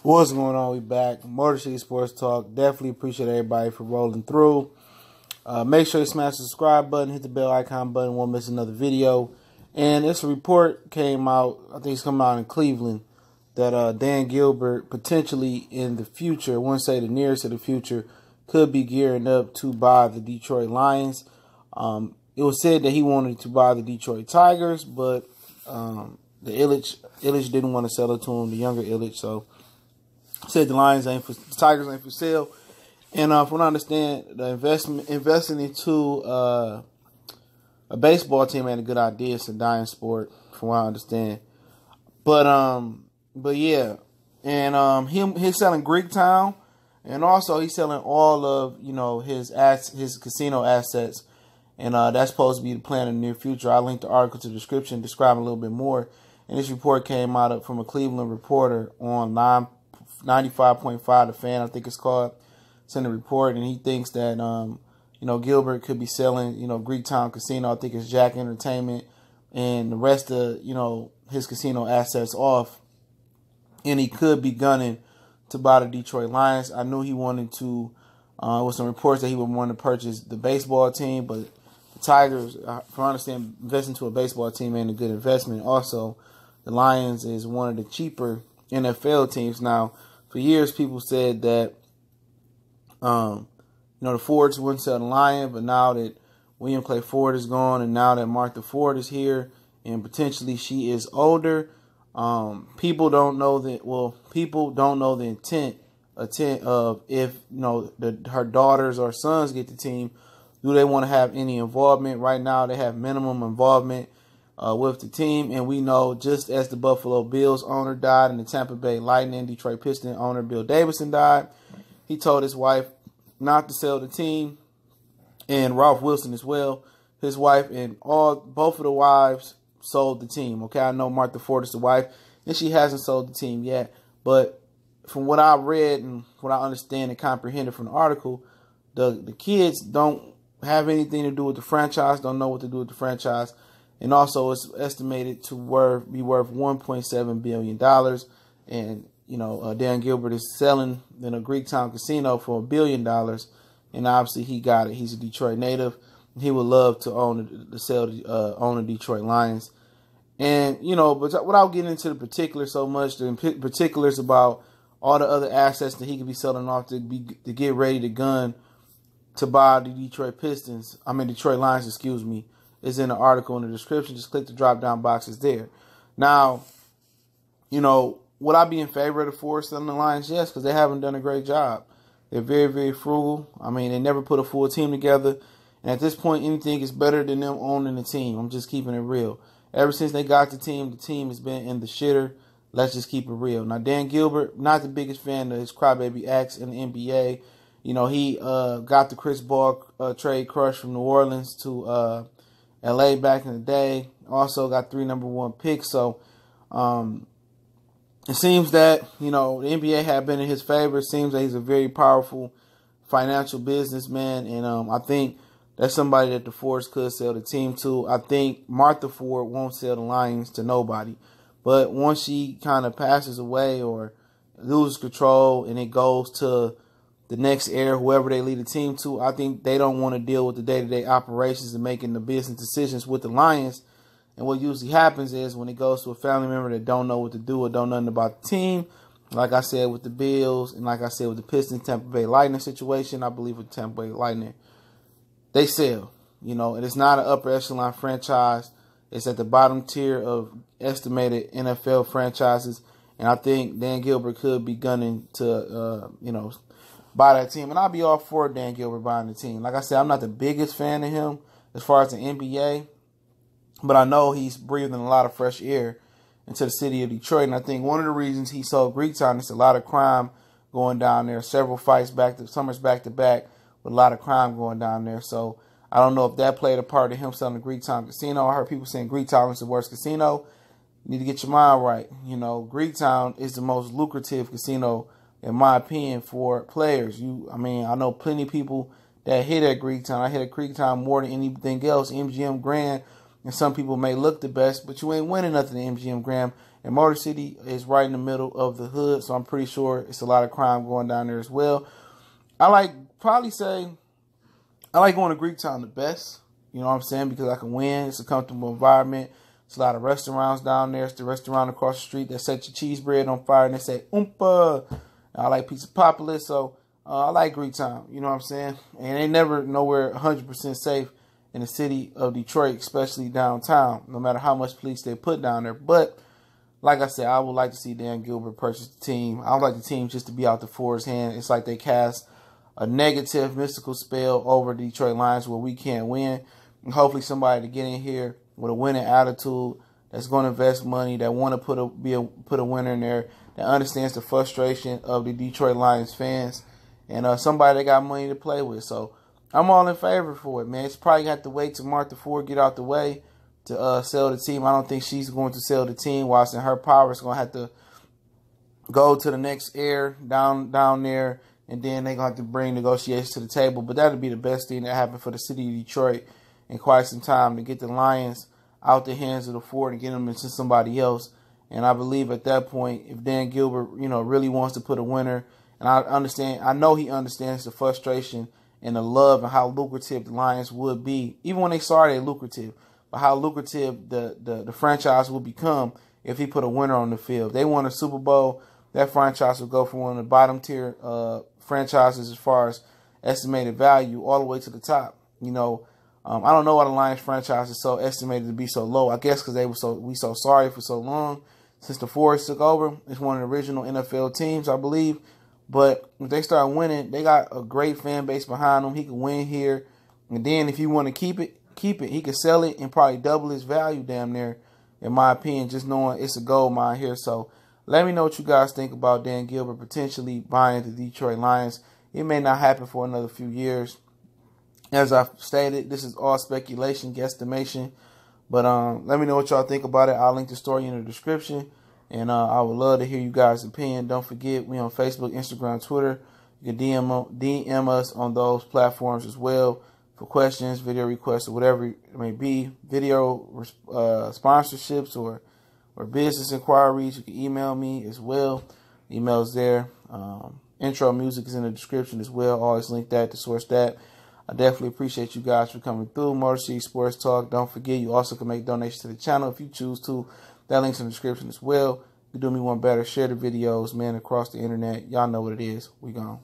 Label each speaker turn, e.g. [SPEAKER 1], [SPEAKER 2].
[SPEAKER 1] What's going on? We back. Motor City Sports Talk. Definitely appreciate everybody for rolling through. Make sure you smash the subscribe button, hit the bell icon button, won't miss another video. And this report came out, I think it's coming out in Cleveland, that Dan Gilbert potentially in the future, I wouldn't say the nearest of the future, could be gearing up to buy the Detroit Lions. It was said that he wanted to buy the Detroit Tigers, but the Illich didn't want to sell it to him, the younger Illich, so said the Tigers ain't for sale. And from what I understand, the investing into a baseball team ain't a good idea. It's a dying sport, from what I understand. But yeah, and he's selling Greektown, and also he's selling all of his casino assets, and that's supposed to be the plan in the near future. I linked the article to the description describing a little bit more. And this report came out from a Cleveland reporter on 95.5 The Fan, I think it's called. It's in the report, and he thinks that Gilbert could be selling Greektown Casino, I think it's Jack Entertainment, and the rest of his casino assets off, and he could be gunning to buy the Detroit Lions. I knew he wanted to. With some reports that he would want to purchase the baseball team, but the Tigers, from what I understand, investing into a baseball team ain't a good investment. Also, the Lions is one of the cheaper NFL teams now. For years, people said that, the Fords wouldn't sell the Lion, but now that William Clay Ford is gone, and now that Martha Ford is here, and potentially she is older, people don't know that. Well, people don't know the intent of if her daughters or sons get the team. Do they want to have any involvement? Right now, they have minimum involvement with the team, and we know just as the Buffalo Bills owner died and the Tampa Bay Lightning, Detroit Pistons owner Bill Davidson died, he told his wife not to sell the team, and Ralph Wilson as well. His wife and both of the wives sold the team. Okay, I know Martha Ford is the wife, and she hasn't sold the team yet, but from what I read and what I understand and comprehended from the article, the kids don't have anything to do with the franchise, don't know what to do with the franchise. And also, it's estimated to be worth $1.7 billion. And, Dan Gilbert is selling in a Greektown casino for $1 billion. And obviously, he got it. He's a Detroit native. He would love to own the Detroit Lions. And, but without getting into the particulars so much, the particulars about all the other assets that he could be selling off to get ready to gun to buy the Detroit Lions, is in the article in the description. Just click the drop-down boxes there. Now, would I be in favor of the Fords selling the Lions? Yes, because they haven't done a great job. They're very, very frugal. I mean, they never put a full team together. And at this point, anything is better than them owning the team. I'm just keeping it real. Ever since they got the team has been in the shitter. Let's just keep it real. Now, Dan Gilbert, not the biggest fan of his crybaby acts in the NBA. He got the Chris Paul trade crush from New Orleans to LA back in the day. Also got 3 number 1 picks. So it seems that, the NBA had been in his favor. It seems that he's a very powerful financial businessman. And I think that's somebody that the Fords could sell the team to. I think Martha Ford won't sell the Lions to nobody. But once she kind of passes away or loses control and it goes to the next heir, whoever they lead the team to, I think they don't want to deal with the day-to-day operations and making the business decisions with the Lions. And what usually happens is when it goes to a family member that don't know what to do or don't know nothing about the team, like I said with the Bills and like I said with the Pistons, Tampa Bay Lightning situation, I believe with Tampa Bay Lightning, they sell. And it's not an upper echelon franchise. It's at the bottom tier of estimated NFL franchises. And I think Dan Gilbert could be gunning to, buy that team. And I'll be all for Dan Gilbert buying the team. Like I said, I'm not the biggest fan of him as far as the NBA, but I know he's breathing a lot of fresh air into the city of Detroit. And I think one of the reasons he sold Greektown is a lot of crime going down there. Several fights summers back to back with a lot of crime going down there. So I don't know if that played a part of him selling the Greektown casino. I heard people saying Greektown is the worst casino. You need to get your mind right. Greektown is the most lucrative casino, in my opinion, for players. I know plenty of people that hit at Greektown. I hit at Greektown more than anything else. MGM Grand, and some people may look the best, but you ain't winning nothing at MGM Grand. And Motor City is right in the middle of the hood, so I'm pretty sure it's a lot of crime going down there as well. I like going to Greektown the best. You know what I'm saying? Because I can win. It's a comfortable environment. It's a lot of restaurants down there. It's the restaurant across the street that set your cheese bread on fire and they say, Oompa. I like Pizza Popular, so I like Greektown. You know what I'm saying? And they never nowhere 100% safe in the city of Detroit, especially downtown, no matter how much police they put down there. But like I said, I would like to see Dan Gilbert purchase the team. I would like the team just to be out the Ford's hand. It's like they cast a negative, mystical spell over the Detroit Lions where we can't win. And hopefully somebody to get in here with a winning attitude that's going to invest money, that want to put a winner in there, that understands the frustration of the Detroit Lions fans, and somebody that got money to play with. So I'm all in favor for it, man. It's probably got to wait till Martha Ford get out the way to sell the team. I don't think she's going to sell the team. While it's in her power, it's going to have to go to the next heir down there, and then they're going to have to bring negotiations to the table. But that would be the best thing that happened for the city of Detroit in quite some time, to get the Lions out the hands of the Ford and get them into somebody else. And I believe at that point, if Dan Gilbert, really wants to put a winner, and I know he understands the frustration and the love and how lucrative the Lions would be, even when they started lucrative, but how lucrative the franchise will become if he put a winner on the field. They won a Super Bowl, that franchise will go from one of the bottom tier franchises as far as estimated value all the way to the top. I don't know why the Lions franchise is so estimated to be so low. I guess because we so sorry for so long since the Fords took over. It's one of the original NFL teams, I believe. But if they start winning, they got a great fan base behind them. He can win here, and then if you want to keep it. He could sell it and probably double his value damn near, in my opinion, just knowing it's a gold mine here. So let me know what you guys think about Dan Gilbert potentially buying the Detroit Lions. It may not happen for another few years. As I've stated, this is all speculation, guesstimation. But let me know what y'all think about it. I'll link the story in the description. And I would love to hear you guys' opinion. Don't forget, we on Facebook, Instagram, Twitter. You can DM us on those platforms as well for questions, video requests, or whatever it may be. Video sponsorships or business inquiries. You can email me as well. Email's there. Intro music is in the description as well. Always link that to source that. I definitely appreciate you guys for coming through. Motor City Sports Talk. Don't forget, you also can make donations to the channel if you choose to. That link's in the description as well. You do me one better. Share the videos, man, across the internet. Y'all know what it is. We gone.